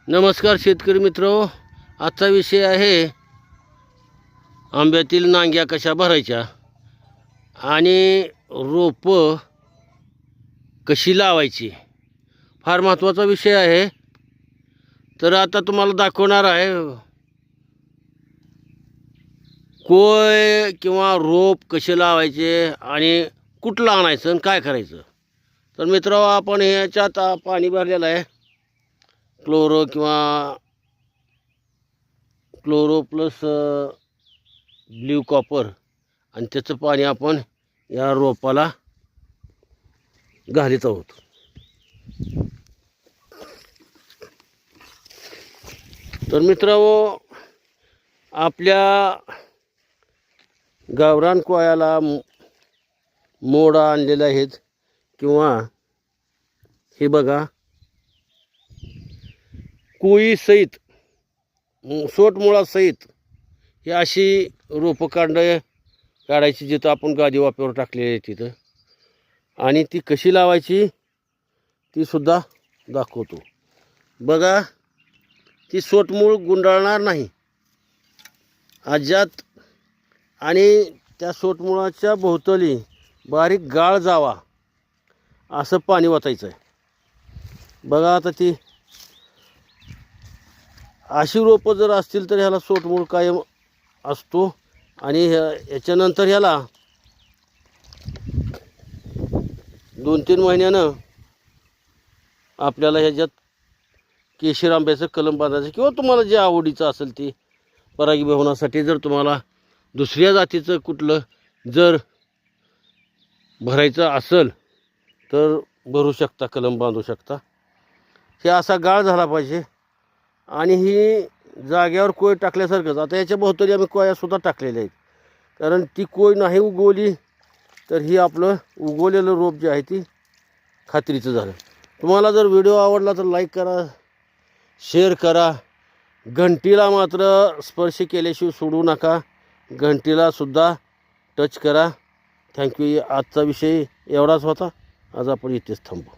नमस्कार शेतकरी मित्र, आजचा विषय आहे आंब्यातील नांग्या कशा भरायच्या आणि रोपं कशी लावायची. फार महत्त्वाचा विषय आहे. तर आता तुम्हाला दाखवणार आहे कोय किंवा रोप कसे लावायचे आणि कुठलं आणायचं आणि काय करायचं. तर मित्र, आपण ह्याच्यात पाणी भरलेलं आहे, क्लोरो प्लस ब्ल्यू कॉपर, आणि त्याचं पाणी आपण या रोपाला घालीत आहोत. तर मित्रांनो, आपल्या गावरान कोयाला मोड आणलेले आहेत किंवा हे बघा कोई सहित सोटमुळासहित ही अशी रोपं काढायची जिथं आपण गादी वाफ्यावर टाकलेली आहे तिथं, आणि ती कशी लावायची ती सुद्धा दाखवतो. बघा, ती सोटमूळ गुंडाळणार नाही अजिबात, आणि त्या सोटमुळाच्या भोवताली बारीक गाळ जावा असं पाणी वाचायचं आहे. बघा, आता ती अशी रोपं जर असतील तर ह्याला सोटमूळ कायम असतो, आणि ह्याच्यानंतर ह्याला 2-3 महिन्यानं आपल्याला ह्याच्यात केशर आंब्याचं कलम बांधायचं, किंवा तुम्हाला जे आवडीचं असेल ती परागीभवनासाठी जर तुम्हाला दुसऱ्या जातीचं कुठलं जर भरायचं असेल तर भरू शकता, कलम बांधू शकता. हे असा गाळ झाला पाहिजे, आणि ही जाग्यावर कोय टाकल्यासारखंच. आता याच्या भोवताली आम्ही कोयासुद्धा टाकलेल्या आहेत, कारण ती कोय नाही उगवली तर ही आपलं उगवलेलं रोप जे आहे ती खात्रीचं झालं. तुम्हाला जर व्हिडिओ आवडला तर लाईक करा, शेअर करा. घंटीला मात्र स्पर्श केल्याशिवाय सोडू नका, घंटीलासुद्धा टच करा. थँक्यू. आजचा विषय एवढाच होता. आज आपण इथेच थांबू.